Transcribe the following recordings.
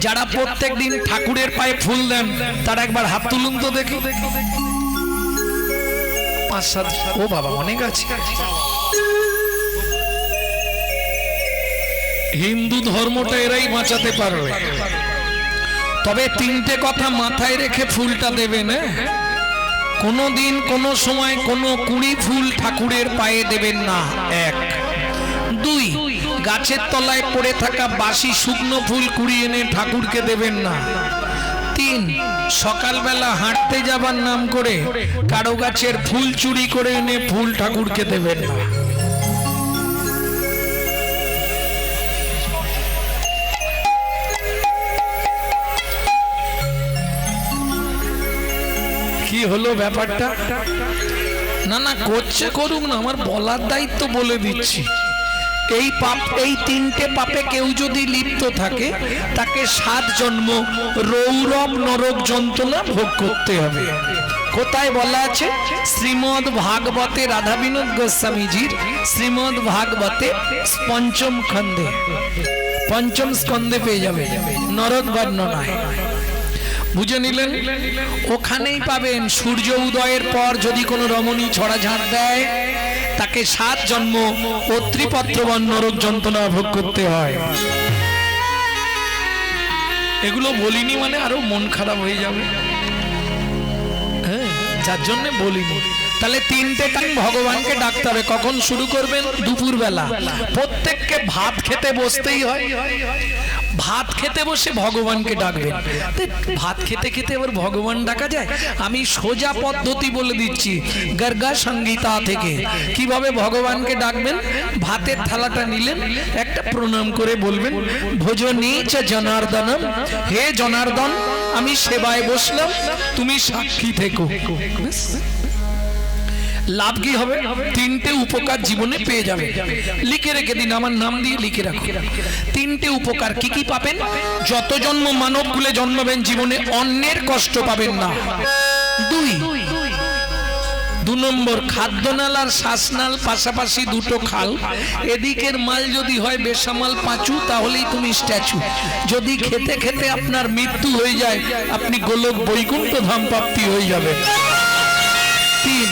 যারা প্রত্যেক দিন ঠাকুরের পায়ে ফুল দেন তারা একবার হাত তুলুন তো দেখি। 5-7, ও বাবা অনেক আছে। হিন্দু ধর্মটা এরাই বাঁচাতে পারবে। তবে 3টে কথা মাথায় রেখে ফুলটা দেবেন। কোনো দিন কোনো সময় কোনো কুড়ি ফুল ঠাকুরের পায়ে দেবেন না। 1, 2, গাছের তলায় পড়ে থাকা বাসি শুকনো ফুল কুড়িয়ে এনে ঠাকুরকে দেবেন না। 3, সকালবেলা হাঁটতে যাবার নাম করে কারো গাছের ফুল চুরি করে এনে ফুল ঠাকুরকে দেবেন না। কি হলো ব্যাপারটা? না না করছে করুক না, আমার বলার দায়িত্ব বলে দিচ্ছি। এই পাপ, এই 3টে পাপে কেউ যদি লিপ্ত থাকে তাকে 7 জন্ম রৌরব নরক যন্ত্রণা ভোগ করতে হবে। কোথায় বলা আছে? শ্রীমদ ভাগবতে, রাধা বিনোদ গোস্বামীজির শ্রীমদ ভাগবতে 5ম খণ্ডে, 5ম স্কন্ধে পেয়ে যাবে নরক বর্ণনায়। বুঝে নিলেন? ওখানেই পাবেন সূর্য উদয়ের পর যদি কোনো রমণী ছড়াঝাড় দেয় তাকে 7 জন্ম অত্রিপত্রবন নরক যন্ত্রণা ভোগ করতে হয়। এগুলো বলিনি মানে আরো মন খারাপ হয়ে যাবে, হ্যাঁ, যার জন্য বলিনি। তাহলে 3টে টাইম ভগবানকে ডাকতে হবে। কখন শুরু করবেন? দুপুর বেলা। প্রত্যেককে ভাত খেতে বসতেই হয়। ভাত খেতে বসে ভগবানকে ডাকবেন। ভাত খেতে খেতে এবার ভগবান ডাকা যায়? আমি সোজা পদ্ধতি বলে দিচ্ছি গর্গা সংগীতা থেকে কিভাবে ভগবানকে ডাকবেন। ভাতের থালাটা নিলেন, একটা প্রণাম করে বলবেন ভোজনী চ জনার্দনম, হে জনার্দন আমি সেবায় বসলাম, তুমি সাক্ষী থেকো। লাভ কি হবে? 3টে উপকার জীবনে পেয়ে যাবে। লিখে রেখে দিন, আমার নাম দিয়ে লিখে রাখুন। 3টে উপকার কি কি পাবেন? যত জন্ম মানব কুলে জন্মাবেন জীবনে অন্যের কষ্ট পাবেন না। 2 নম্বর, খাদ্যনাল আর শ্বাসনাল পাশাপাশি 2টো খাল। এদিকের মাল যদি হয় বেসামাল পাঁচু, তাহলেই তুমি স্ট্যাচু। যদি খেতে খেতে আপনার মৃত্যু হয়ে যায় আপনি গোলক বৈকুণ্ঠ ধাম প্রাপ্তি হয়ে যাবে। 3,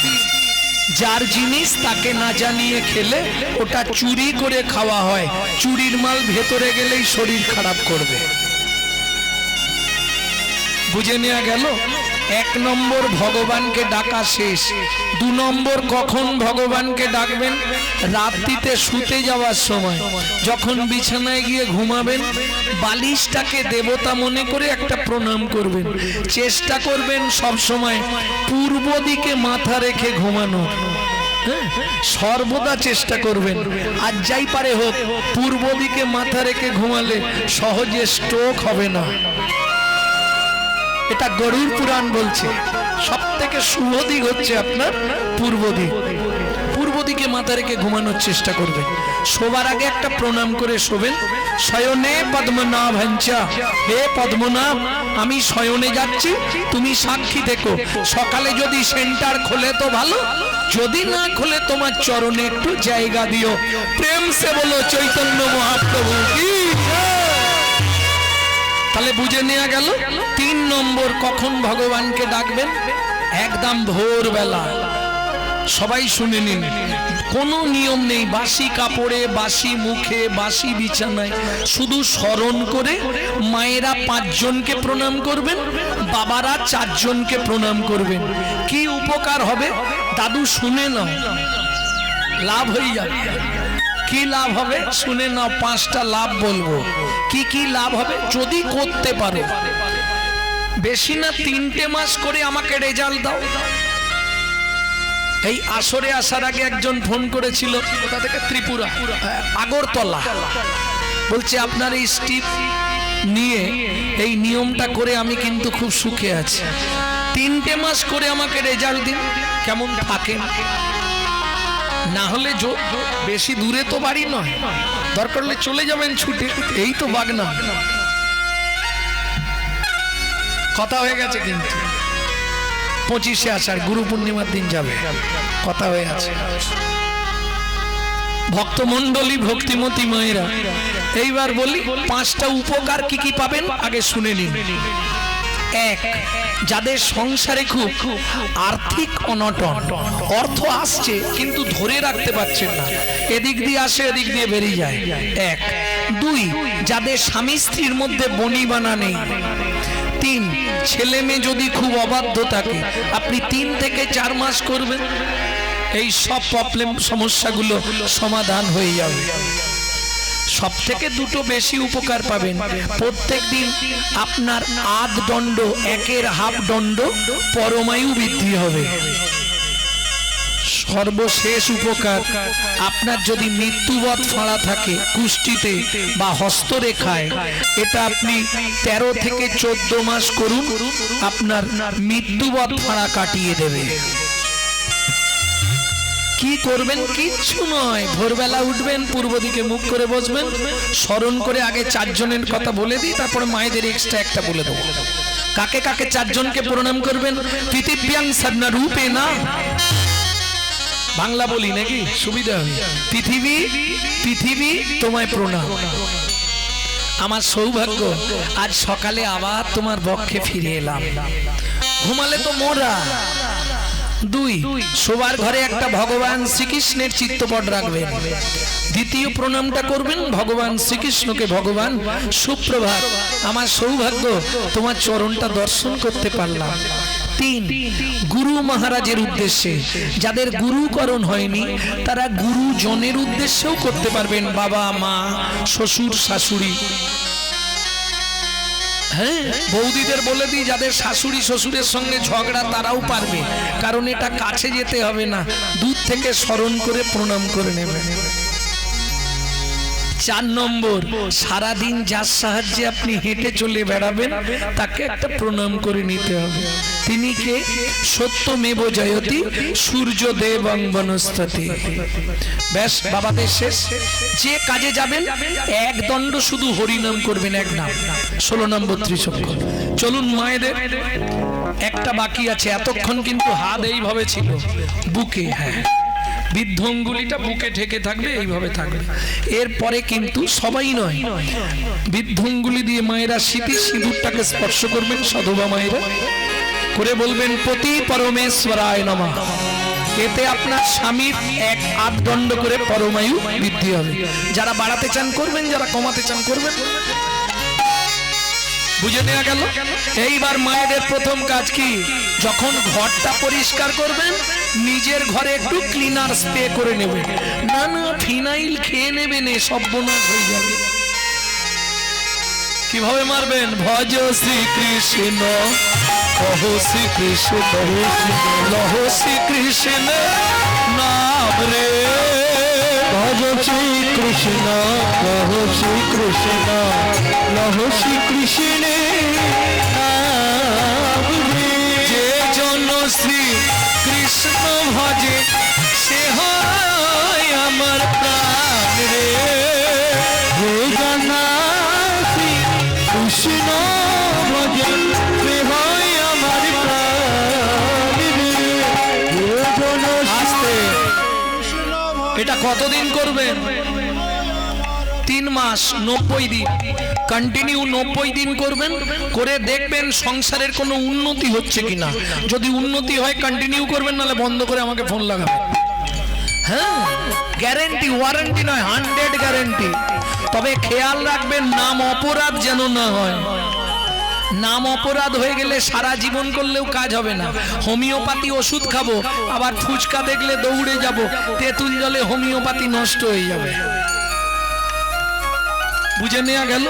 যার জিনিস তাকে না জানিয়ে খেলে ওটা চুরি করে খাওয়া হয়। চুরির মাল ভেতরে গেলেই শরীর খারাপ করবে। বুঝে নেওয়া গেল? 1 নম্বর ভগবানকে ডাকা শেষ। 2 নম্বর, কখন ভগবানকে ডাকবেন? রাত্রিতে শুতে যাওয়ার সময়, যখন বিছানায় গিয়ে ঘুমাবেন বালিশটাকে দেবতা মনে করে একটা প্রণাম করবেন। চেষ্টা করবেন সব সময় পূর্ব দিকে মাথা রেখে ঘুমানো, সর্বদা চেষ্টা করবেন। আর যাই পারে হোক পূর্ব দিকে মাথা রেখে ঘুমালে সহজে স্ট্রোক হবে না। এটা গরুড় পুরাণ বলছে সব থেকে শুভ দিক হচ্ছে আপনার পূর্ব দিক। পূর্ব দিকে মাথা রেখে ঘুমানোর চেষ্টা করবেন। শোবার আগে একটা প্রণাম করে শোবেন। শয়নে পদ্মনাভঞ্চা, হে পদ্মনাভ আমি শয়নে যাচ্ছি, তুমি সাক্ষী থেকো। সকালে যদি সেন্টার খোলে তো ভালো, যদি না খোলে তোমার চরণে একটু জায়গা দিও। প্রেম সে বলো চৈতন্য মহাপ্রভু কি। তাহলে বুঝে নেওয়া গেল 3 নম্বর কখন ভগবানকে ডাকবেন? একদম ভোরবেলা। সবাই শুনে নিন, কোনো নিয়ম নেই বাসি কাপড়ে, বাসি মুখে, বাসি বিছানায়। শুধু স্মরণ করে মায়েরা 5 জনকে প্রণাম করবেন, বাবারা 4 জনকে প্রণাম করবেন। কি উপকার হবে দাদু শুনে নাও, লাভ হয়ে যাবে। কি লাভ হবে শুনে নাও, 5টা লাভ বলবো। কি কি লাভ হবে যদি করতে পারো? বেশি না 3টে মাস করে আমাকে রেজাল্ট দাও। এই আসরে আসার আগে একজন ফোন করেছিল, কোথা থেকে? ত্রিপুরা, আগরতলা। বলছে আপনার এই স্টিপ নিয়ে এই নিয়মটা করে আমি কিন্তু খুব সুখে আছি। 3টে মাস করে আমাকে রেজাল্ট দিন, কেমন থাকে। না হলে বেশি দূরে তো বাড়ি নয়, দরকার হলে চলে যাবেন ছুটে, এই তো বাগনা। কথা হয়ে গেছে কিন্তু 25শে আষাঢ় গুরু পূর্ণিমার দিন যাবে, কথা হয়ে আছে। ভক্তমণ্ডলী ভক্তিমতী মায়েরা এইবার বলি 5টা উপকার কি কি পাবেন আগে শুনে নিন। এক, যাদের সংসারে খুব আর্থিক অনটন, অর্থ আসছে কিন্তু ধরে রাখতে পারছেন না, এদিক দিয়ে আসে এদিক দিয়ে বেরিয়ে যায়। এক। দুই, যাদের স্বামী স্ত্রীর মধ্যে বনিবানা নেই। 3, ছেলে মেয়ে যদি খুব অবাধ্য থাকে, আপনি 3 থেকে 4 মাস করবেন, এই সব প্রবলেম সমস্যাগুলো সমাধান হয়ে যাবে। সব থেকে দুটো বেশি উপকার পাবেন, প্রত্যেক দিন আপনার আধ দণ্ড, 1-এর হাফ দণ্ড পরমায়ু বৃদ্ধি হবে। সর্বশেষ উপকার, আপনার যদি মৃত্যুবৎ ফাঁড়া থাকে কুষ্ঠিতে বা হস্তরেখায়, এটা আপনি 13 থেকে 14 মাস করুন, আপনার মৃত্যুবৎ ফাঁড়া কাটিয়ে দেবে। কি করবেন? কিচ্ছু নয়, ভোরবেলা উঠবেন, পূর্ব দিকে মুখ করে বসবেন, স্মরণ করে আগে 4 জনের কথা বলে দিই, তারপরে মায়েদের এক্সট্রা একটা বলে দেবো। কাকে কাকে 4 জনকে প্রণাম করবেন? পৃথিব্যাং সর্না রূপে না, বাংলা বলি নাকি সুবিধা হবে। পৃথিবী, পৃথিবী তোমায় প্রণাম। আমার সৌভাগ্য আজ সকালে আবার তোমার বক্ষে ফিরে এলাম, ঘুমালে তো মোরা। 2, শোবার ঘরে একটা ভগবান শ্রীকৃষ্ণের চিত্রপট রাখবেন। দ্বিতীয় প্রণামটা করবেন ভগবান শ্রীকৃষ্ণকে, ভগবান সুপ্রভাত, আমার সৌভাগ্য তোমার চরণটা দর্শন করতে পারলাম। 3, গুরু মহারাজের উদ্দেশ্যে, যাদের গুরুকরণ হয়নি তারা গুরুজনের উদ্দেশ্যেও করতে পারবেন, বাবা মা শ্বশুর শাশুড়ি। হ্যাঁ, বৌদিদের বলে দিই, যাদের শাশুড়ি শ্বশুরের সঙ্গে ঝগড়া তারাও পারবে, কারণ এটা কাছে যেতে হবে না, দূর থেকে স্মরণ করে প্রণাম করে নেবে। 4 নম্বর, সারাদিন যার সাহায্যে আপনি হেঁটে চলে বেড়াবেন তাকে একটা প্রণাম করে নিতে হবে। তিনি কে? সত্যমেব জয়তি সূর্যদেবং বনস্পতি। ব্যাস, বাবাদের শেষ। যে কাজে যাবেন 1 দণ্ড শুধু হরিনাম করবেন, 1 নাম, 16 নম্বর ত্রিশঙ্কর। চলুন মায়েদের একটা বাকি আছে, এতক্ষণ কিন্তু হাত এইভাবে ছিল বুকে, হ্যাঁ বৃদ্ধঙ্গুলিটা বুকে ঠেকে থাকবে, এইভাবে থাকবে। এরপরে কিন্তু সবাই নয়, বৃদ্ধঙ্গুলি দিয়ে মায়েরা স্মৃতি সিঁদুরটাকে স্পর্শ করবেন, সধবা মায়েরা করে বলবেন পতি পরমেশ্বরায় নমঃ। এতে আপনার স্বামীর 1 আধ দণ্ড করে পরমায়ু বৃদ্ধি হবে। যারা বাড়াতে চান করবেন, যারা কমাতে চান করবেন। বুঝে নেওয়া গেল। এইবার মায়েদের প্রথম কাজ কি? যখন ঘরটা পরিষ্কার করবেন, নিজের ঘরে একটু ক্লিনার স্প্রে করে নেবেন। না না, ফিনাইল খেয়ে নেবেন, সর্বনাশ হয়ে যাবে। কিভাবে মারবেন? ভজ শ্রীকৃষ্ণ, কহ শ্রীকৃষ্ণ, লহ শ্রীকৃষ্ণ নাম রে। ভজ শ্রীকৃষ্ণ, কহ শ্রীকৃষ্ণ, লহ শ্রীকৃষ্ণ নাম রে। যে জন শ্রী কৃষ্ণ ভজে সে হয় আমার প্রাণ রে। যে জানা শ্রী কৃষ্ণ ভজে সে হয় আমার প্রাণ রে। আস্তে, এটা কতদিন করবেন? 3 মাস, 90 দিন কন্টিনিউ 90 দিন করবেন। করে দেখবেন সংসারের কোনো উন্নতি হচ্ছে কিনা। যদি উন্নতি হয় কন্টিনিউ করবেন, নাহলে বন্ধ করে আমাকে ফোন লাগাবেন। হ্যাঁ, গ্যারেন্টি, ওয়ারেন্টি নয়, 100 গ্যারেন্টি। তবে খেয়াল রাখবেন নাম অপরাধ যেন না হয়। নাম অপরাধ হয়ে গেলে সারা জীবন করলেও কাজ হবে না। হোমিওপ্যাথি ওষুধ খাবো, আবার ফুচকা দেখলে দৌড়ে যাব, তেঁতুল জলে হোমিওপ্যাথি নষ্ট হয়ে যাবে। বুঝে নেওয়া গেল।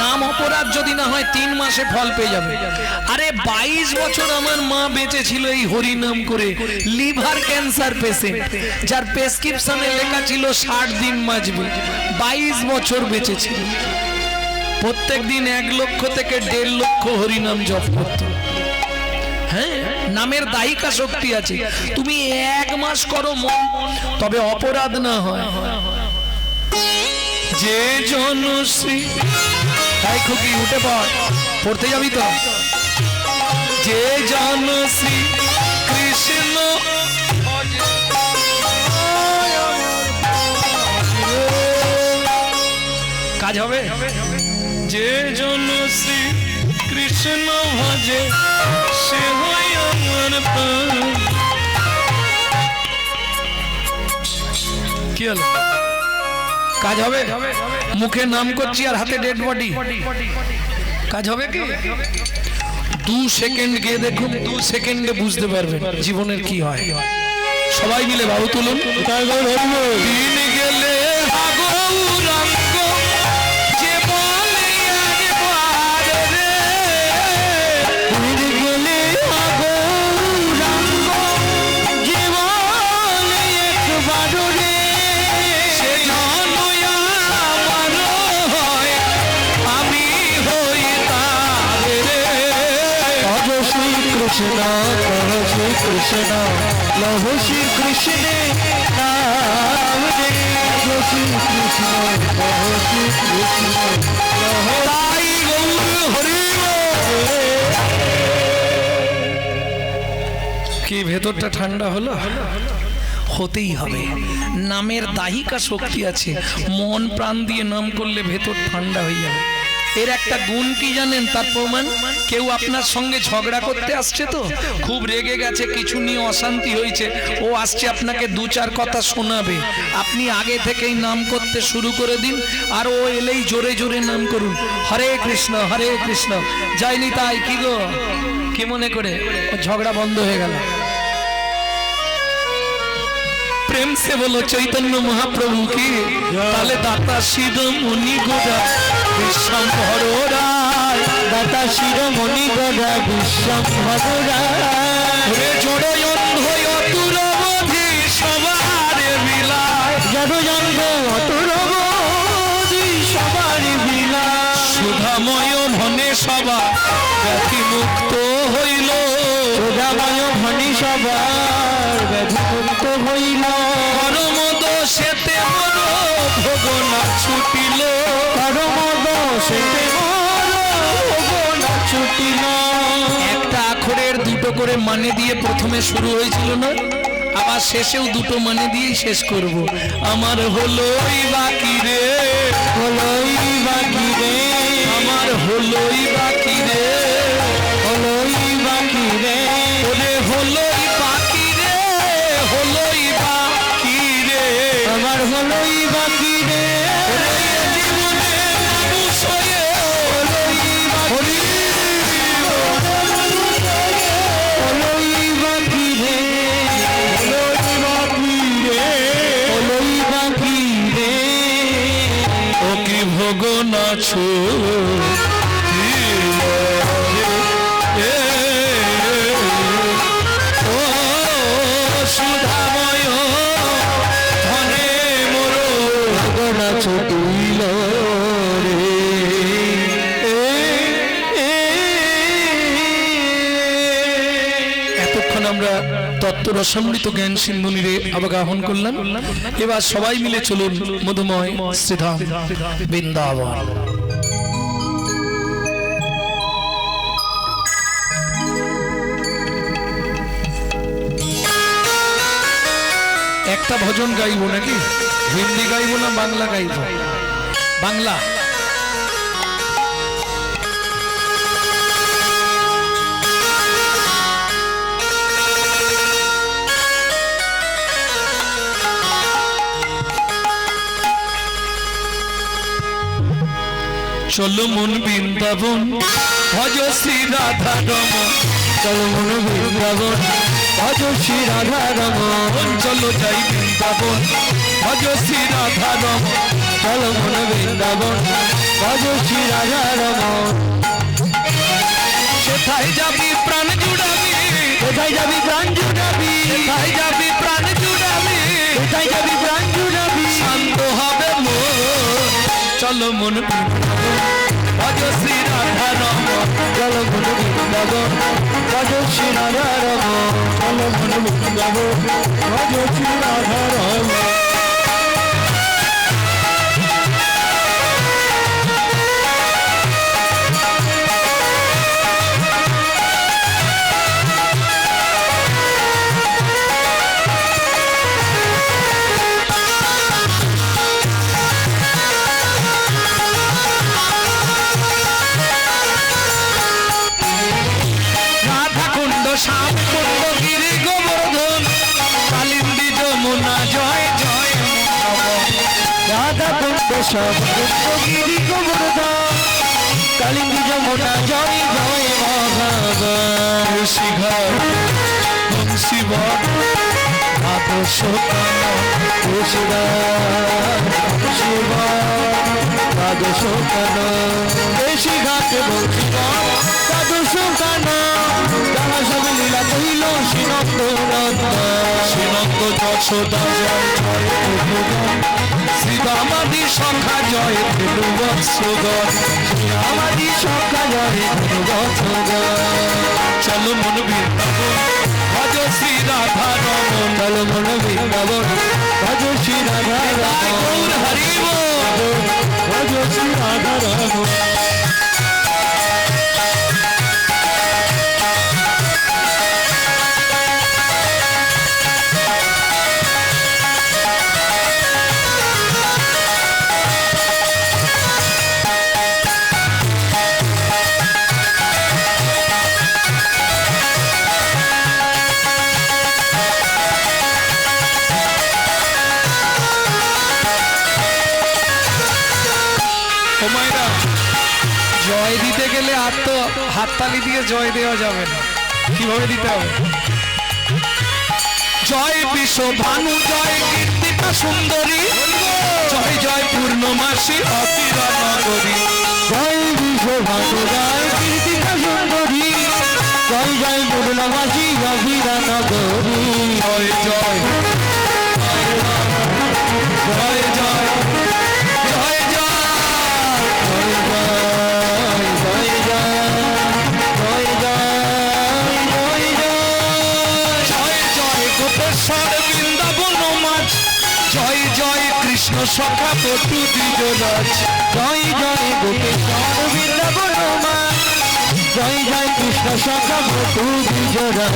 নাম অপরাধ যদি না হয় 3 মাসে ফল পেয়ে যাবে। আরে 22 বছর আমার মা বেঁচে ছিল এই হরি নাম করে, লিভার ক্যান্সার পেশেন্ট, যার প্রেসক্রিপশনে লেখা ছিল 60 দিন বাঁচবে, 22 বছর বেঁচে ছিল। প্রত্যেক দিন 1 লক্ষ থেকে 1.5 লক্ষ হরিনাম জপ করত। হ্যাঁ, নামের দায়িকা শক্তি আছে। তুমি 1 মাস করো মন, তবে অপরাধ না হয়। যে জনশ্রী, তাই খুকি উঠে পড়, পড়তে যাবি তো। যে জনশ্রী কৃষ্ণ কাজ হবে? যে জন শ্রী কৃষ্ণ ভজে সে হয় আমার প্রাণ। কি হলো? কাজ হবে? মুখে নাম করছি আর হাতে ডেড বডি, কাজ হবে কি? 2 সেকেন্ড গিয়ে দেখুন, 2 সেকেন্ডে বুঝতে পারবেন জীবনের কি হয়। সবাই মিলে বাহু তুলুন। দিন গেলে কৃষ্ণ কহ শ্রী কৃষ্ণ লহ শ্রী কৃষ্ণ নাম রে, শ্রী কৃষ্ণ কহ শ্রী কৃষ্ণ লহ। কি ভেতরটা ঠান্ডা হলো? হতেই হবে। নামের দাহিকা শক্তি আছে, মন প্রাণ দিয়ে নাম করলে ভেতর ঠান্ডা হয়ে যাবে। এর একটা গুণ কি জানেন? তার প্রমাণ, কেউ আপনার সঙ্গে ঝগড়া করতে আসছে, তো খুব রেগে গেছে, কিছু নিয়ে অশান্তি হয়েছে, ও আসছে আপনাকে 2-4 কথা শোনাবে, আপনি আগে থেকেই নাম করতে শুরু করে দিন, আর ও এলেই জোরে জোরে নাম করুন, হরে কৃষ্ণ হরে কৃষ্ণ যায়নি তাই। কি গো, কি মনে করে? ও ঝগড়া বন্ধ হয়ে গেল। प्रेम से बोलो चैतन्य महाप्रभु की। ताले दाता शिरोमणि गोरा विश्वम्भर राय, दाता शिरोमणि गोरा विश्वम्भर राय, जोड़ो अंध अतुरबधि सबारे बिलाय, जड़ो अंध अतुरबधि सबारे बिलाय, सुधामय धने सभा व्याधि मुक्त हইল, सुधामय धनी सबार व्याधि मुक्त हইল, परम दोषेते मोर भोगना छुटिल, परम दोषेते मोर भोगना छुटिल। একটা আখরের দুটো করে মানে দিয়ে প্রথমে শুরু হয়েছিল না, আবার শেষেও দুটো মানে দিয়েই শেষ করব। আমার হলোই বাকি রে, হলোই বাকি রে, আমার হলোই বাকি রে, হলোই বাকি রে, ওরে হলোই বাকি রে, হলোই বাকি রে, আমার হলোই বাকি রে, ওরে জীবনে মানুষ হয়ে হলোই বাকি রে, হলোই বাকি রে, হলোই বাকি রে, হলোই বাকি রে, ও কি ভোগ নাছো ছুটিল রে। এতক্ষণ আমরা তত্ত্ব রসামৃত জ্ঞান সিন্ধুনিরে অবগাহন করলাম। এবার সবাই মিলে চলুন মধুময় শ্রীধাম বৃন্দাবন। একটা ভজন গাইবো নাকি? হিন্দি গাইবো না বাংলা গাইবো? বাংলা। চলো মন বৃন্দাবন ভজ শ্রী রাধা রমন, চলো মন বৃন্দাবন ভজ শ্রী রাধা রমন, চলো যাই বৃন্দাবন ভজ শ্রী রাধা রমন, চলো মন বৃন্দাবন ভজ শ্রী রাধা রমন। কোথায় যাবি প্রাণ জুড়াবি, কোথায় যাবি প্রাণ জুড়াবি, কোথায় যাবি প্রাণ জুড়াবি, কোথায় যাবি প্রাণ জুড়াবি, শান্ত হবে মন, চলো মন বৃন্দাবন ভজ শ্রী রাধা রমন, চলো মন বৃন্দাবন ভজ শ্রী রাধা রমন, চলো মন বৃন্দাবন ভজ শ্রী রাধা রমন। বসা গিরি গোবর্ধন কালিন্দী যমুনা জয় জয় মহাগণ শিঘার শিব আদর্শ শিব দ্বাদশ কান বেশি ঘাট বংশীগণ দ্বাদশ কান যাহা সব লীলা কহিল শ্রীনন্দ শ্রীনন্দ যশোদা জয় জয় প্রভুগণ শ্রীরামাদি সখা জয় ধনুবৎসগণ আমাদি সখা জয় ধনুবৎসগণ চলো মন বৃন্দাবন ভজ শ্রী রাধা রমন চলো মন বৃন্দাবন ভজ শ্রী রাধা গৌর হরি বল ভজ শ্রী রাধা রমন জয় দিতে গেলে আর তো হাততালি দিয়ে জয় দেওয়া যাবে না, কিভাবে দিতে হবে? জয় বিশ্ব ভানু জয় কীর্তিকা সুন্দরী জয় জয় পূর্ণমাসী অতিরা নগরী জয় বিশ্ব ভানু জয় কীর্তিকা সুন্দরী জয় জয় পূর্ণমাসী অভিরা নগরী জয় জয় জয় জয় জয় গোপেশ্বর বৃন্দাবন মাঝ জয় জয় কৃষ্ণ সখা বটু দ্বিজরাজ জয় জয় গোপেশ্বর বৃন্দাবন মাঝ জয় জয় কৃষ্ণ সখা বটু দ্বিজরাজ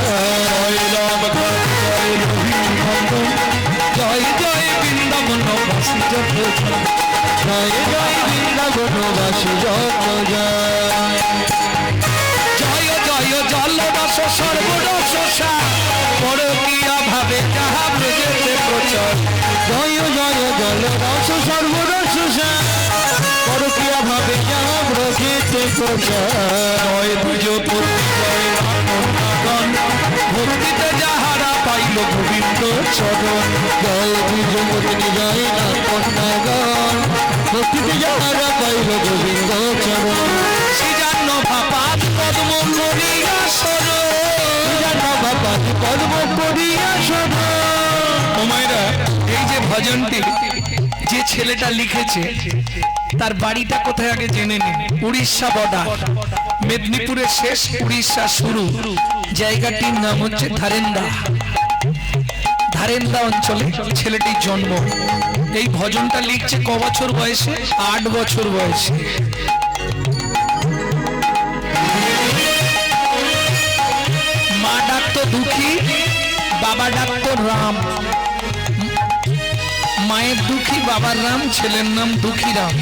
জয় রাম জয় রঘুনন্দন জয় জয় বৃন্দাবন বাসী যত জয় জয় বৃন্দাবন বাসী যত জয় জয় জয় জল রস সর্বরস পরকিয়া ভাবে যাহা ব্রজেতে প্রচার জয় জয় জল রস সর্বরস পরকিয়া ভাবে যাহা ব্রজেতে প্রচার জয় দুজপতি জয় রামগণ ভক্তিতে যাহারা পাইল গোবিন্দ চরণ জয় দ্বিজপতি জয় নাথ কন্যাগণ ভক্তিতে যাহারা পাইল গোবিন্দ চরণ শ্রীজান্ন ভাপাত পদ্ম করিয়া সরণ পদ্ম করিয়া সরণ ওমাইরা এই যে ভজনটি যে ছেলেটা লিখেছে তার বাড়িটা কোথায় আগে জেনে নিন। উড়িষ্যা বর্ডার, মেদিনীপুরের শেষ, উড়িষ্যা শুরু। জায়গাটির নাম হচ্ছে ধারেন্দা। ধারেন্দা অঞ্চলে ছেলেটির জন্ম। এই ভজনটা লিখছে ক বছর বয়সে? 8 বছর বয়সে। মা ডাকতো দুঃখী, বাবা ডাকতো রাম। মায়ের দুঃখী, বাবার রাম, ছেলের নাম দুঃখী রাম।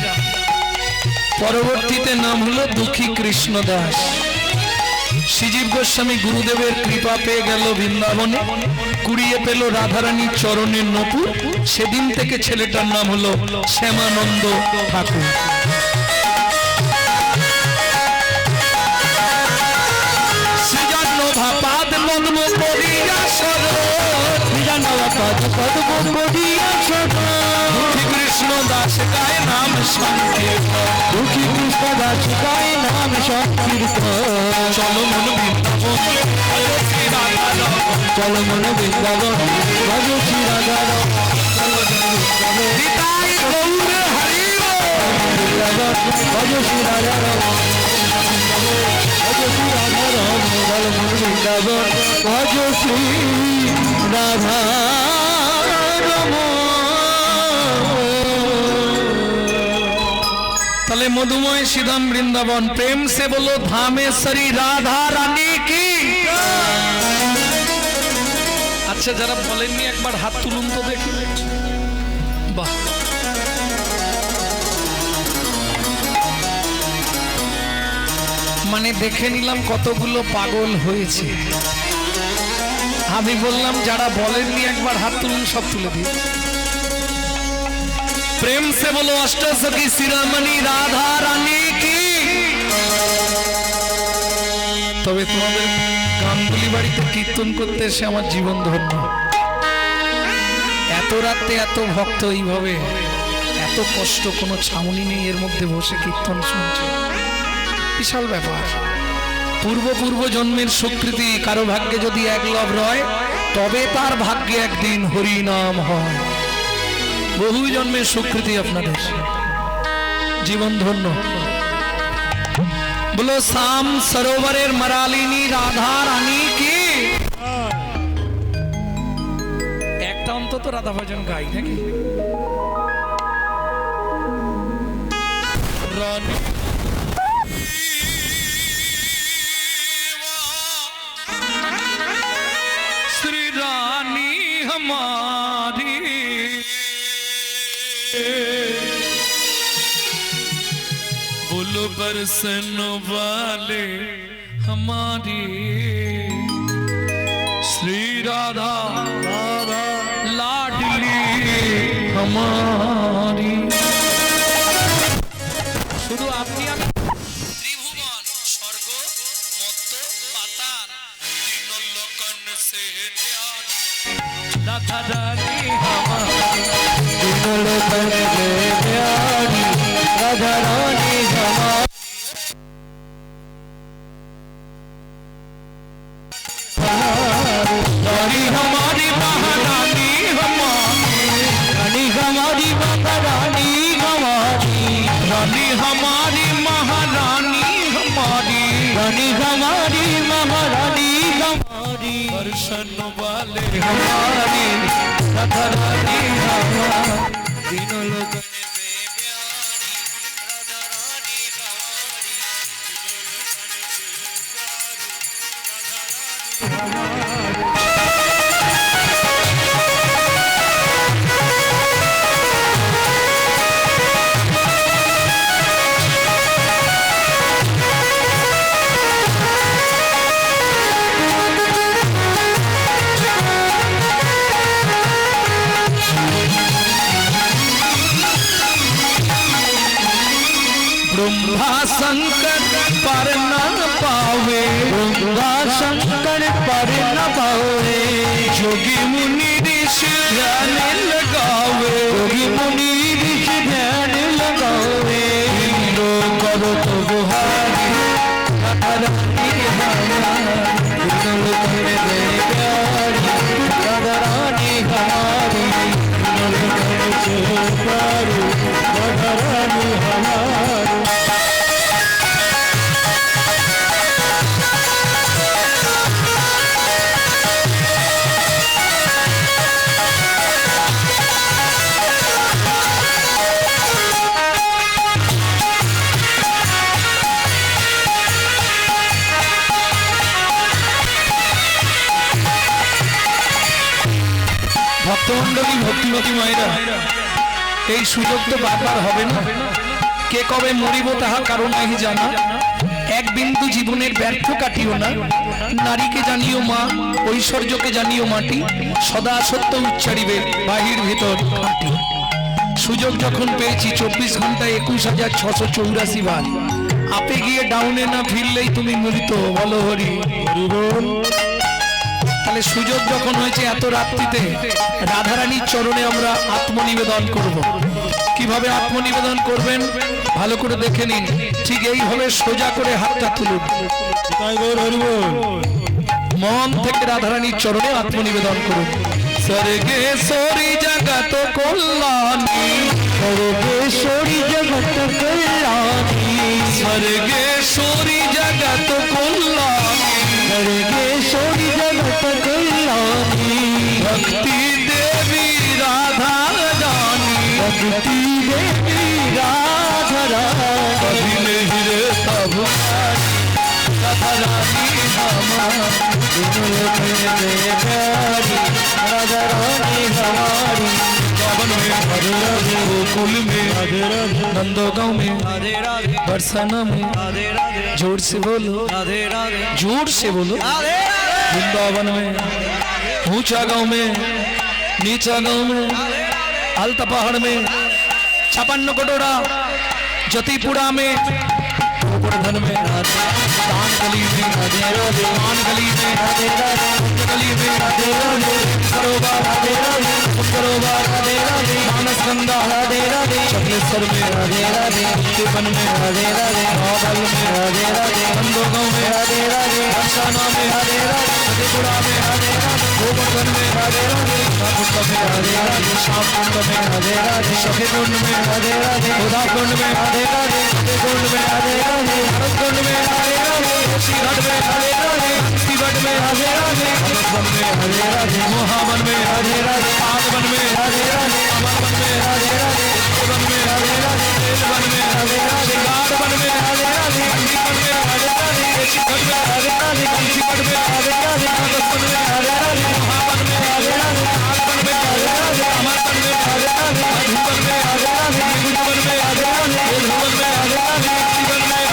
পরবর্তীতে নাম হলো দুঃখী কৃষ্ণ দাস। শ্রীজীব গোস্বামী গুরুদেবের কৃপা পেয়ে গেল বৃন্দাবনে, কুড়িয়ে পেল রাধারানীর চরণের নপুর। সেদিন থেকে ছেলেটার নাম হলো শ্যামানন্দ ঠাকুর। পাদ মন্ম করিয়া দুঃখী কৃষ্ণ দাস গায় নাম সংকীর্তন। দুঃখী কৃষ্ণ দাস গায় নাম সংকীর্তন। চলো মন বৃন্দাবন ভজ শ্রী রাধা রমন। চলো মন বৃন্দাবন ভজ শ্রী রাধা রমন। নিতাই গৌর হরি বৃন্দাবন ভজ শ্রী রাধা রমন। ভজ শ্রী রাধা রমন। চলো মন বৃন্দাবন ভজ শ্রী রাধা রমন। তাহলে মধুময় শ্রীধাম বৃন্দাবন, প্রেম সে বলো ধামেশ্বরী রাধা রানী কি। আচ্ছা, যারা বলেননি একবার হাত তুলুন তো দেখি। বাহ, মানে দেখে নিলাম কতগুলো পাগল হয়েছে। আমি বললাম যারা বলেননি একবার হাত তুলুন, সব তুলে দিই। प्रेम से बोलो अष्टसखी शिरोमणि राधा रानी की। তবে তোমাদের গাঙ্গুলি বাড়িতে কীর্তন করতে এসে আমার জীবন ধন্য। এত রাতে এত ভক্ত এইভাবে, এত কষ্ট, কোনো ছাউনি নেই, এর মধ্যে বসে কীর্তন শুনছে, বিশাল ব্যাপার। পূর্ব জন্মের স্বীকৃতি কারো ভাগ্যে যদি একলব রয়, তবে তার ভাগ্যে একদিন হরি নাম হয়। বহু জন্মের স্বীকৃতি আপনাদের, জীবন ধন্য। বলো শাম সরোবরের মারালিনী রাধা রানী কি। একটা অন্তত রাধা ভজন গাই নাকি? রানী श्री रानी हमारी, बोलो बरसन वाले हमारी, श्री राधा लाडली हमारी। শুধু আপনি আমি ত্রিভুবন স্বর্গ মত্ত পাতাল তিন লোকন সে ন্যায় রাধা রানী हमारी, तीन लोकन से प्यारी राधा रानी हमारी। रानी हमारी महारानी हमारी, रानी हमारी महारानी हमारी, रानी हमारी महारानी हमारी, रानी हमारी महारानी हमारी। दर्शन वाले हमारी राधा रानी हमारी, तीनों लोग ब्रह्मा शंकर पर न पावे, ब्रह्मा शंकर पर न पावे, जोगी मुनि ऋषि ध्यान लगावे, योगी मुनि ऋषि ध्यान लगावे। इंद्रो करो तो बुहारी राधा रानी हमारी, तीन लोकन से प्यारी राधा रानी हमारी, तीन लोकन से प्यारी राधा रानी हमारी। ভক্তমণ্ডলী ভক্তিমতী মায়েরা, এই সুযোগ তো বারবার হবে না। কে কবে মরিব তাহা কারণ নাহি জানা, এক বিন্দু জীবনের ব্যর্থ কাটিও না। নারীকে জানিও মা, ঐশ্বর্যকে জানিও মাটি, সদা সত্য উচ্চারিবে বাহির ভিতর খাঁটি। সুযোগ যখন পেয়েছি 24 ঘন্টায় 21,684 বার, আপে গিয়ে ডাউনে না ফিরলেই তুমি মৃত। বলো হরি বল। তাহলে সুযোগ যখন হয়েছে এত রাত্রিতে রাধারানীর চরণে আমরা আত্মনিবেদন করব। কিভাবে আত্মনিবেদন করবেন ভালো করে দেখে নিন। ঠিক এইভাবে সোজা করে হাতটা তুলুন, মন থেকে রাধারানীর চরণে আত্মনিবেদন করুন। सर्गेश्वरी जगत कल्याणी, सर्गेश्वरी जगत कल्याणी, सर्गेश्वरी जगत कल्याणी, सर्गेश्वरी जगत कल्याणी। भक्ति देवी राधा रानी, भक्ति देवी राधा रानी, कभी नहीं रे तब राधा रानी हमारी, तीनों लोकन से प्यारी राधा रानी हमारी। पावन में गोकुल में नंदोगांव में बरसाना में, जोर से बोलो जोर से बोलो। वृंदावन में, ऊंचा गांव में, नीचा गांव में, अलता पहाड़ में, 56 कटोरा जतीपुरा में, गोवर्धन में, दान गली में, मान गली में, गली में, सरोवर, सरोवर, मानस गंगा, चकलेश्वर में, वन में, बाबल में, नंदोगांव में, हर्षाना में, मधेपुरा में, गोवर्धन में, कुंड में, श्यामकुंड में, सखीकुंड में, गोदाकुंड में, कुंड में, कुंड में, श्रीघट में, शिवट में, अमरवन में, मोहावन में, आगवन में, अमरवन में, वन में, वन में, श्रृंगार वन में, वन में, शिवट में, शिवट में, मोहावन में, आगवन में, अमरवन में, मधुवन में, गुरुवन में, शिवन में,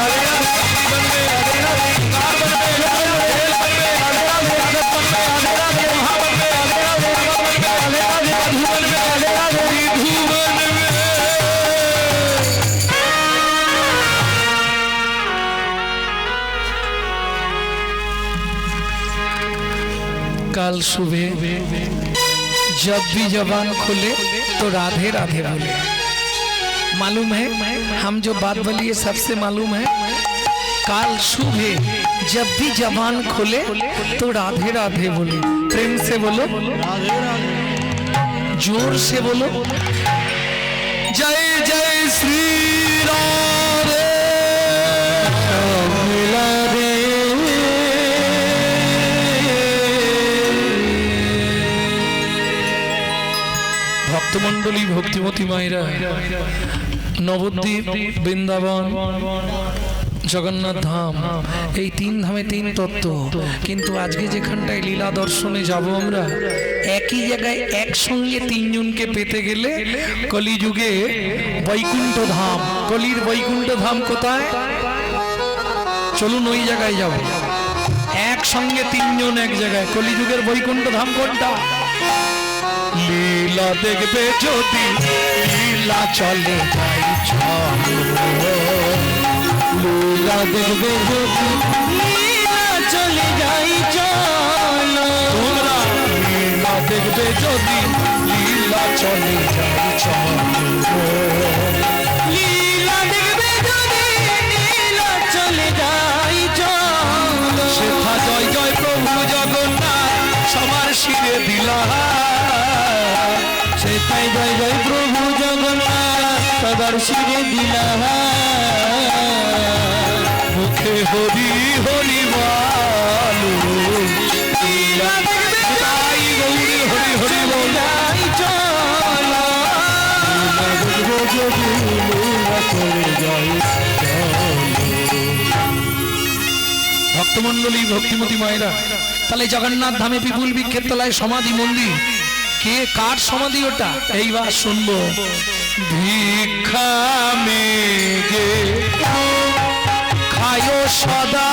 कल सुबह जब भी जबान खुले तो राधे राधे बोले। मालूम है हम जो बात बोलिए सबसे मालूम है, काल सुबह जब भी जबान खोले तो राधे राधे बोले। प्रेम से बोलो, जोर से बोलो, जय जय श्री राधे राधे। ভক্তমণ্ডলী ভক্তিমতী মায়েরা, নবদ্বীপ, বৃন্দাবন, জগন্নাথ ধাম, এই 3 ধামে 3 তত্ত্ব। কিন্তু আজকে যেখানটায় লীলা দর্শনে যাব আমরা, একই জায়গায় একসঙ্গে 3 জনকে পেতে গেলে কলিযুগে বৈকুণ্ঠ ধাম, কলির বৈকুণ্ঠ ধাম কোথায়? চলুন ওই জায়গায় যাব। একসঙ্গে 3 জন এক জায়গায়, কলিযুগের বৈকুণ্ঠ ধাম কোনটা? লীলা দেখবে যদি লীলা চলে যাই চলো, লীলা দেখবে যদি লীলা চলে যাই চলো, তোমরা লীলা দেখবে যদি লীলা চলে যাই চলো, লীলা দেখবে যদি লীলা চলে যাই চলো। সেথা জয় জয় প্রভু জগন্নাথ সবার শিরে দিলা, সেথায় জয় জয় প্রভু জগন্নাথ সবার শিরে দিলা, মুখে হরি হরি বলো, তাই গৌরী হরি হরি বলাই চলো, ভক্তমণ্ডলী ভক্তিমতী মায়েরা, তাহলে জগন্নাথ ধামে বিপুল বৃক্ষের তলায় সমাধি মন্দির। কে কার সমাধি ওটা? এইবার শুনবো। ভিক্ষা মেগে খায় সদা,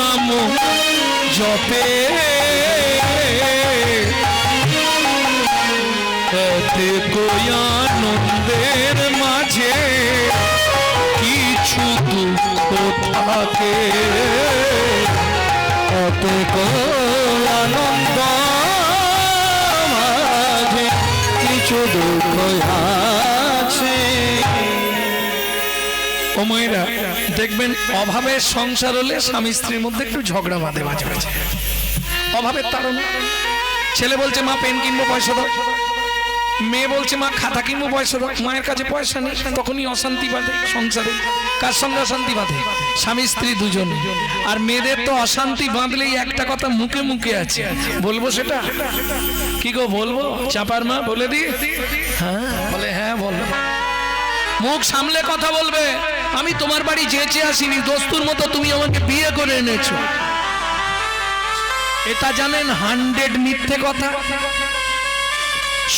নাম জপে এতে কই আনন্দের মাঝে কিছু দুঃখ থাকে, এতে কই আনন্দ মাঝে কিছু দুঃখ আছে। ও মায়েরা দেখবেন, অভাবের সংসার হলে স্বামী স্ত্রীর মধ্যে একটু ঝগড়া বাঁধে মাঝে মাঝে। অভাবের তাড়ন, ছেলে বলছে মা পেন কিনবো পয়সা দাও, মেয়ে বলছে মা খাতা কিনবো পয়সা দাও, মায়ের কাছে পয়সা নেই, তখনই অশান্তি বাঁধে সংসারে। কার সঙ্গে অশান্তি বাঁধে? স্বামী স্ত্রী দুজন। আর মেয়েদের তো অশান্তি বাঁধলেই একটা কথা মুখে মুখে আছে, বলবো সেটা? কি গো বলবো? চাপার মা বলে দি? হ্যাঁ বলে, হ্যাঁ বলো। মুখ সামলে কথা বলবে। আমি তোমার বাড়ি যেচে আসিনি, দোস্তুর মতো তুমি আমাকে বিয়ে করে এনেছো। এটা জানেন 100 মিথ্যে কথা।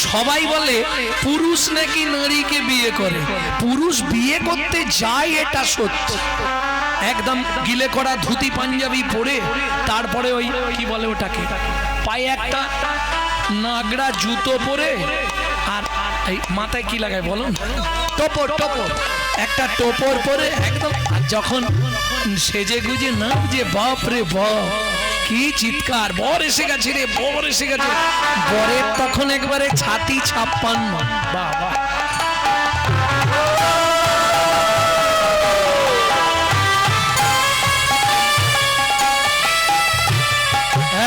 সবাই বলে পুরুষ নাকি নারীকে বিয়ে করে, পুরুষ বিয়ে করতে যায় এটা সত্যি। একদম গিলে করা ধুতি পাঞ্জাবি পরে তারপরে ওই কি বলে ওটাকে, পায়ে একটা নাগড়া জুতো পরে আর এই মাথায় কি লাগায় বলুন, টোপর টোপর, একটা টোপর পরে একদম যখন সেজে গুজে না যে বাপ রে বাপ কি চিৎকার, বর এসে গেছে রে, বর এসে গেছে। বরের তখন একবারে ছাতি 56। বাবা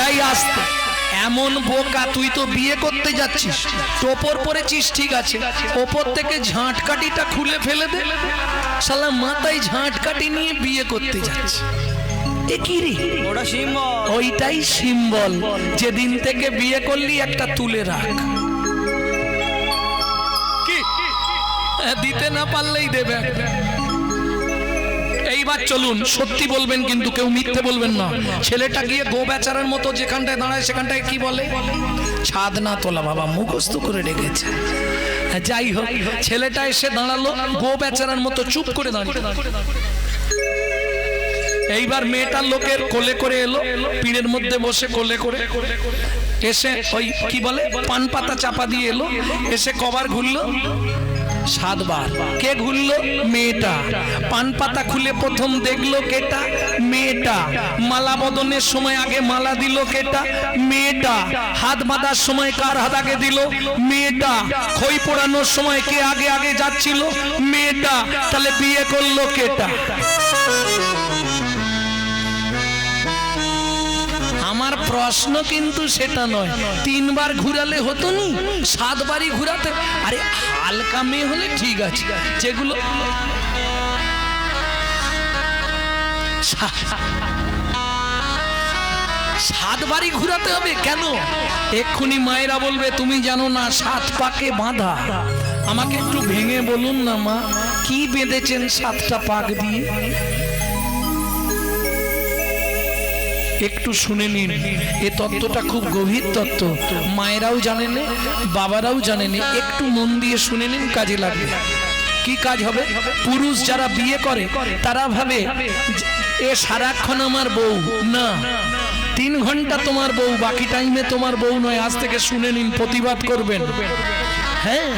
এই আসতে, এমন বোকা, তুই তো বিয়ে করতে যাচ্ছিস, টোপর পরেছিস ঠিক আছে, ওপর থেকে ঝাঁটকাঠিটা খুলে ফেলে দে, শালা মাথায় ঝাঁটকাঠি নিয়ে বিয়ে করতে যাচ্ছে। এ কি রে? ওটা সিম্বল। ওইটাই সিম্বল, যেদিন থেকে বিয়ে করলি একটা তুলে রাখ। কি দিতে না পারলেই দেবে। এইবার চলুন, সত্যি বলবেন কিন্তু কেউ মিথ্যে বলবেন না। ছেলেটা গিয়ে গো বেচারার মতো যেখানটায় দাঁড়ায় সেখানটায় কি বলে, ছাদ না তোলা বাবা, মুখস্থ করে রেখেছে। যাই হোক, ছেলেটা এসে দাঁড়ালো গো বেচারার মতো চুপ করে দাঁড়িয়ে। এইবার মেয়েটা লোকের কোলে করে এলো, পিড়ের মধ্যে বসে কোলে করে এসে ওই কি বলে পান পাতা চাপা দিয়ে এলো, এসে কবার ঘুরলো 7 বার। কে ঘুরলো? মেয়েটা। পান পাতা খুলে প্রথম দেখলো কেটা? মেয়েটা। মালা বদনের সময় আগে মালা দিল কেটা? মেয়েটা। হাত বাঁধার সময় কার হাত আগে দিল? মেয়েটা। খই পোড়ানোর সময় কে আগে আগে যাচ্ছিল? মেয়েটা। তাহলে বিয়ে করলো কেটা? আমার প্রশ্ন কিন্তু সেটা নয়, 3 বার ঘুরালে হতো নি, 7 বারই ঘুরাতে। আরে হালকা মেয়ে হলে ঠিক আছে, যেগুলো 7 বারই ঘুরাতে হবে কেন? এক্ষুনি মায়েরা বলবে তুমি জানো না 7 পাকে বাঁধা। আমাকে একটু ভেঙে বলুন না মা, কি বেঁধেছেন 7টা পাক দিয়ে? একটু শুনে নিন, এ তত্ত্বটা খুব গভীর তত্ত্ব, মায়েরাও জানেন, বাবারাও জানেন, একটু মন দিয়ে শুনে নিন, কাজে লাগবে। কি কাজ হবে? পুরুষ যারা বিয়ে করে তারা ভাবে এ সারাক্ষণ আমার বউ না, 3 ঘন্টা তোমার বউ, বাকি টাইমে তোমার বউ নয়। আজ থেকে শুনে নিন, প্রতিবাদ করবেন। হ্যাঁ,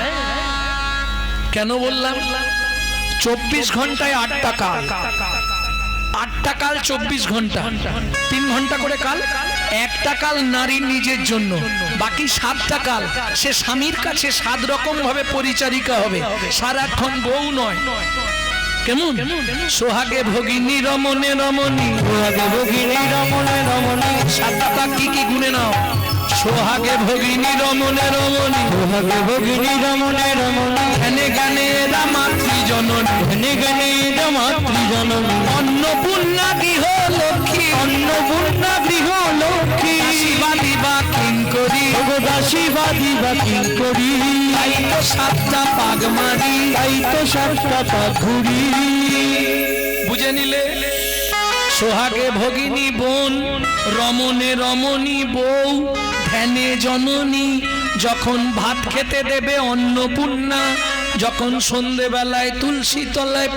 কেন বললাম? 24 ঘন্টায় 8টা কাল, 8টা কাল 24 ঘন্টা, 3 ঘন্টা করে কাল। 1টা কাল নারীর নিজের জন্য, বাকি 7টা কাল সে স্বামীর কাছে 7 রকম ভাবে পরিচারিকা হবে, সারাক্ষণ বউ নয়। কেমন? সোহাগে ভগিনী রমণে রমণী, সোহাগে ভগিনী রমণে রমণী। 7টা পাক কি কি গুনে নাও? সোহাগে ভগিনী রমণে রমণী, সোহাগে ভগিনী রমণে রমণী। ধ্যানে জ্ঞানে এরা মাতৃজননী, ধ্যানে জ্ঞানে এরা মাতৃজননী। অন্নপূর্ণা গৃহ লক্ষ্মী, অন্নপূর্ণা গৃহ লক্ষ্মী। শিবা দিবা কিঙ্করী, দাসী বাদিবা কিঙ্করী। তাই তো 7টা পাক মারি, তাই তো 7টা পাক ঘুরি। বুঝে নিলে? সোহাগে ভগিনী বোন, রমণে রমণী বউ, ধ্যানে জননী। যখন ভাত খেতে দেবে অন্নপূর্ণা, যখন সন্ধেবেলায় তুলসী তলায়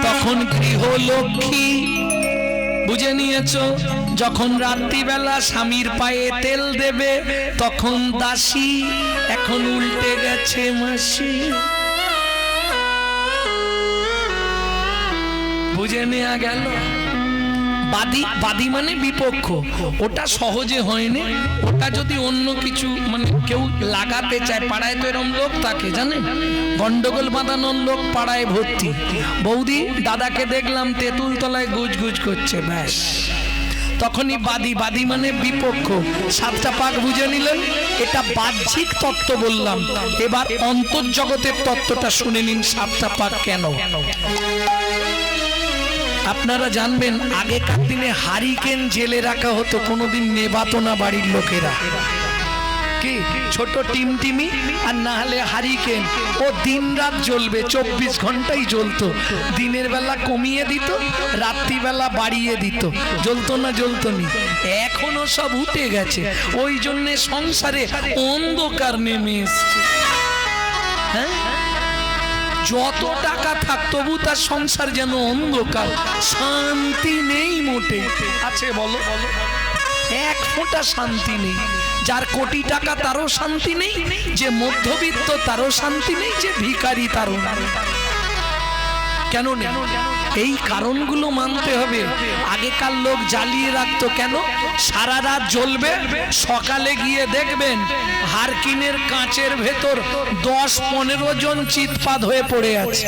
তখন গৃহলক্ষ্মী। বুঝে নিয়েছো? যখন রাত্রিবেলা স্বামীর পায়ে তেল দেবে তখন দাসী, এখন উল্টে গেছে মাসি। বুঝে নেওয়া গেল? বাদী, বাদী মানে বিপক্ষ, ওটা সহজে হয়নি। ওটা যদি অন্য কিছু মানে কেউ লাগাতে চায়, পাড়ায় তো এরকম লোক থাকে জানেন, গন্ডগোল বাঁধানোর লোক পাড়ায় ভর্তি। বৌদি দাদাকে দেখলাম তেঁতুল তলায় গুজ গুজ করছে, ব্যাস তখনই বাদী। বাদী মানে বিপক্ষ। 7টা পাক বুঝে নিলেন? এটা বাহ্যিক তত্ত্ব বললাম, এবার অন্তর্জগতের তত্ত্বটা শুনে নিন। 7টা পাক কেন? আপনারা জানবেন আগেকার দিনে হারিকেন জেলে রাখা হতো, কোনোদিন নেবাতো না বাড়ির লোকেরা। কি ছোট টিমটিমি আর না হলে হারিকেন, ও দিন রাত জ্বলবে, 24 ঘন্টাই জ্বলতো। দিনের বেলা কমিয়ে দিত, রাত্রিবেলা বাড়িয়ে দিত, জ্বলতো না জ্বলতো নি। এখনো সব উঠে গেছে, ওই জন্যে সংসারে অন্ধকার নেমে এসছে। হ্যাঁ, যত টাকা থাক তবু তার সংসার যেন অন্ধকার, শান্তি নেই মোটে। আছে বলো, এক ফোঁটা শান্তি নেই। যার কোটি টাকা তারও শান্তি নেই, যে মধ্যবিত্ত তারও শান্তি নেই, যে ভিখারি তারও না। কেন নেই? এই কারণগুলো মানতে হবে। আগেকার লোক জ্বালিয়ে রাখতো কেন? সারা রাত জ্বলবে, সকালে গিয়ে দেখবেন হারকিনের কাঁচের ভেতর 10-15 জন চিৎপাত হয়ে পড়ে আছে।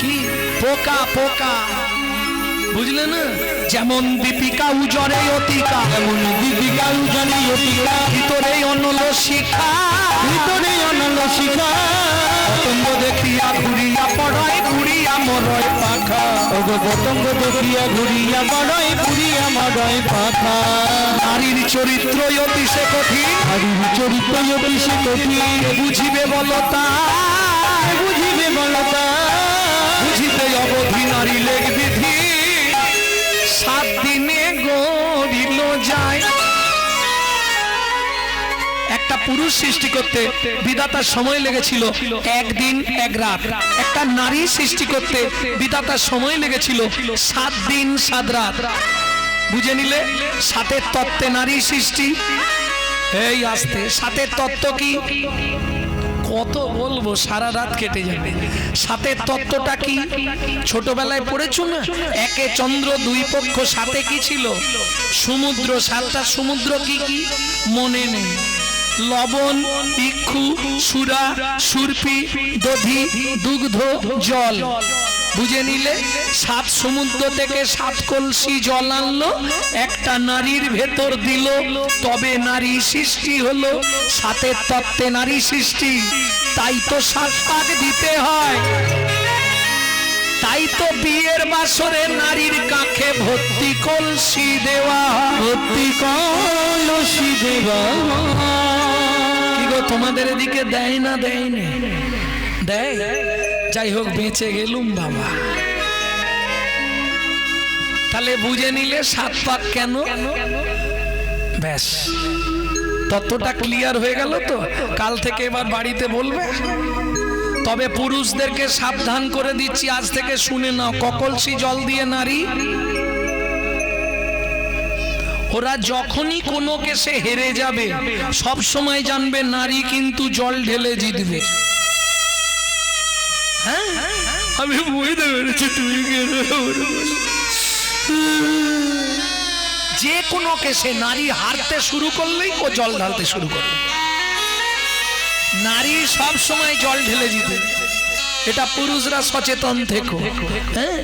কি পোকা পোকা, বুঝলে না? যেমন দীপিকা উজরে অতিকা, যেমন দীপিকা উজরে অতিকা, ভিতরে অনল শিখা, ভিতরে অনল শিখা, পতঙ্গ দেখিয়া ঘুরিয়া পড়ায়, ঘুরিয়া মরয় পাখা। ওগো পতঙ্গ দেখিয়া ঘুরিয়া পড়ায়, ঘুরিয়া মরয় পাখা। নারীর চরিত্র অতি সে কঠিন, নারীর চরিত্র অতি সে কঠিন, বুঝিবে বলতা, বুঝিবে বলতা, বুঝিতে অবধি নারী লেগ বিধি, 7 দিনে গড়িল যায়। একটা পুরুষ সৃষ্টি করতে বিধাতার সময় লেগেছিল 1 দিন 1 রাত। একটা নারী সৃষ্টি করতে বিধাতার সময় লেগেছিল 7 দিন 7 রাত। বুঝে নিলে? 7 তত্ত্বে নারী সৃষ্টি। এই আসতে 7 তত্ত্ব কি? কত বলবো, সারা রাত কেটে যাবে। 7 তত্ত্বটা কি? ছোটবেলায় পড়েছো না? 1 চন্দ্র 2 পক্ষ, 7 কি ছিল? সমুদ্র। 7টা সমুদ্র কি কি মনে নেই। লবণ, ইক্ষু, সুরা, সুরপি, দধি, দুগ্ধ, জল। বুঝে নিলে? 7 সমুদ্র থেকে 7 কলসি জল আনলো, একটা নারীর ভেতর দিল, তবে নারী সৃষ্টি হলো। 7 তত্ত্বে নারী সৃষ্টি। তাই তো 7 পাক দিতে হয়। তাই তো বিয়ের বাসরে নারীর কাঁখে ভর্তি কলসি দেওয়া, ভর্তি কলসি দেওয়া। কি গো, তোমাদের এদিকে দেয় না? দেয়নি? দেয়। যাই হোক, বেঁচে গেলুম বাবা। তাহলে বুঝে নিলে 7 পাক কেন। ব্যাস, ততটা ক্লিয়ার হয়ে গেল তো? কাল থেকে এবার বাড়িতে বলবে। তবে পুরুষদেরকে সাবধান করে দিচ্ছি, আজ থেকে শুনে নাও। ককলসি জল দিয়ে নারী, ওরা যখনই কোনো কেসে হেরে যাবে, সব সময় জানবে নারী কিন্তু জল ঢেলে জিতবে। হ্যাঁ, আমি বুঝতে পেরেছি তুমি যে কোনো কেসে নারী হারতে শুরু করলেই ও জল ঢালতে শুরু করবে। নারী সব সময় জল ঢেলে জিতে। এটা পুরুষরা সচেতন থেকো। হ্যাঁ,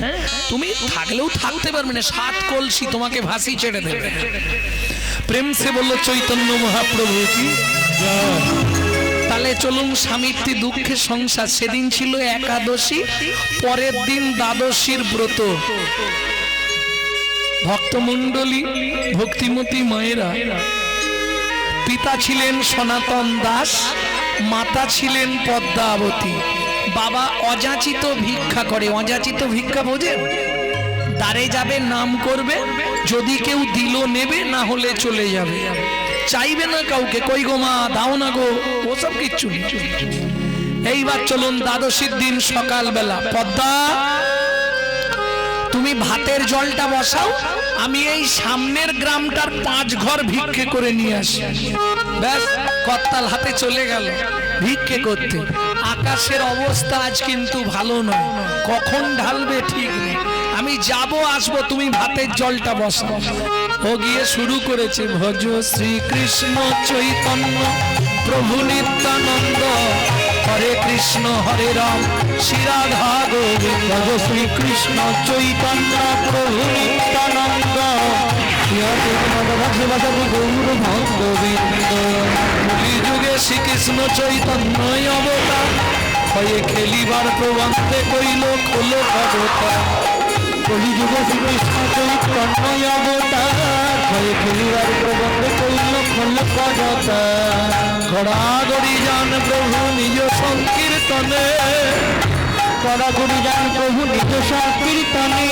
তুমি থাকলেও থাকতে পারবে না, 7 কলসি তোমাকে ভাসি ছেড়ে দেবে। প্রেম সে বলল চৈতন্য মহাপ্রভু কি। তাহলে চলুন, স্বামী স্ত্রী দুঃখে সংসার। সেদিন ছিল একাদশী, পরের দিন দ্বাদশীর ব্রত। ভক্তমণ্ডলী, ভক্তিমতী মায়েরা, পিতা ছিলেন সনাতন দাস, মাতা ছিলেন পদ্মাবতী। বাবা অযাচিত ভিক্ষা করে। অযাচিত ভিক্ষা বোঝেন? দ্বারে যাবে, নাম করবে, যদি কেউ দিল নেবে, না হলে চলে যাবে। চাইবে না কাউকে, কই গো মা দাও না গো, ওসব কিচ্ছু নেই। এইবার চলুন, দ্বাদশীর দিন সকালবেলা, পদ্মা তুমি ভাতের জলটা বসাও, আমি এই সামনের গ্রামটার 5 ঘর ভিক্ষে করে নিয়ে আসি। ব্যাস, কর্তাল হাতে চলে গেল ভিক্ষে করতে। আকাশের অবস্থা আজ কিন্তু ভালো নয়, কখন ঢালবে ঠিক নেই। আমি যাব আসবো, তুমি ভাতের জলটা বসাও। ও গিয়ে শুরু করেছে, ভজ শ্রীকৃষ্ণ চৈতন্য প্রভু নিত্যানন্দ, হরে কৃষ্ণ হরে রাম শ্রী রাধা গোবিন্দ। ভজ শ্রীকৃষ্ণ চৈতন্য প্রভু নিত্যানন্দ, গৌর ভক্তবৃন্দ। কলিযুগে শ্রীকৃষ্ণ চৈতন্য অবতার, হয়ে খেলিবার প্রবন্ধে কইল খোলো অবতার। কলিযুগে শ্রীকৃষ্ণ চৈতন্য অবতার, হয়ে খেলিবার প্রবন্ধে কইল কলকরতা ঘোড়াগড়ি যান প্রভু নিজ সংকীর্তনে, কড়াগড়ি যান প্রভু নিজ সংকীর্তনে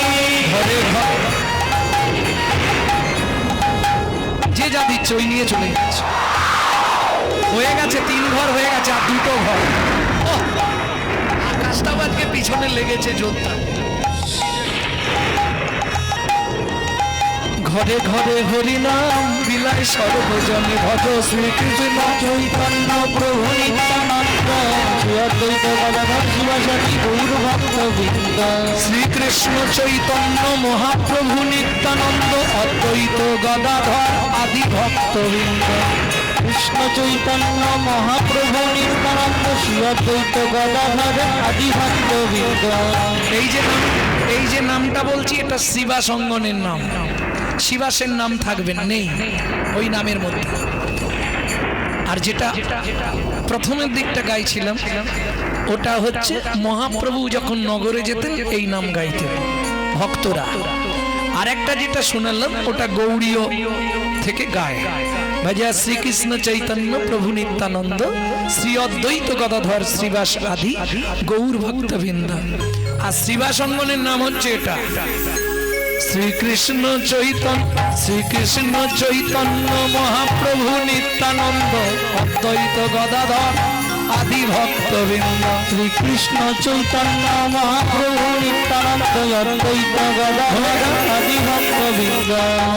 ঘরে ঘর যে যা দিচ্ছে ওই নিয়ে চলে যাচ্ছে। হয়ে গেছে 3 ঘর হয়ে গেছে, আর 2টো ঘর। ওহ, আকাশটাও আজকে পিছনে লেগেছে যোদ্ধা। ঘরে ঘরে হরিনাম বিলায় সর্বজনে, ভজ শ্রীকৃষ্ণ চৈতন্য প্রভু নিত্যানন্দ শ্রী অদ্বৈত গদাধর শিবাসাদী গৌর ভক্তবৃন্দ। শ্রীকৃষ্ণ চৈতন্য মহাপ্রভু নিত্যানন্দ অদ্বৈত গদাধর আদি ভক্তবৃন্দ। কৃষ্ণ চৈতন্য মহাপ্রভু নিত্যানন্দ শ্রী অদ্বৈত গদাধর আদি ভক্তবৃন্দ। এই যে নামটা বলছি এটা শিবাসঙ্গনের নাম। শিবাসের নাম থাকবে না, নেই ওই নামের মধ্যে। আর যেটা প্রথমের দিকটা গাইছিলাম ওটা হচ্ছে মহাপ্রভু যখন নগরে যেতেন এই নাম গাইতেন ভক্তরা। আর একটা যেটা শোনালাম ওটা গৌড়ীয় থেকে গায়, ভজা শ্রীকৃষ্ণ চৈতন্য প্রভু নিত্যানন্দ শ্রী অদ্বৈত গদাধর শ্রীবাস আদি গৌর ভক্তবৃন্দ। আর শ্রীবাসঙ্গনের নাম হচ্ছে এটা শ্রীকৃষ্ণ চৈতন্য মহাপ্রভু নিত্যানন্দ অদ্বৈত গদাধর আদি ভক্তবৃন্দ। শ্রীকৃষ্ণ চৈতন্য মহাপ্রভু নিত্যানন্দ অদ্বৈত গদাধর আদি ভক্তবৃন্দ।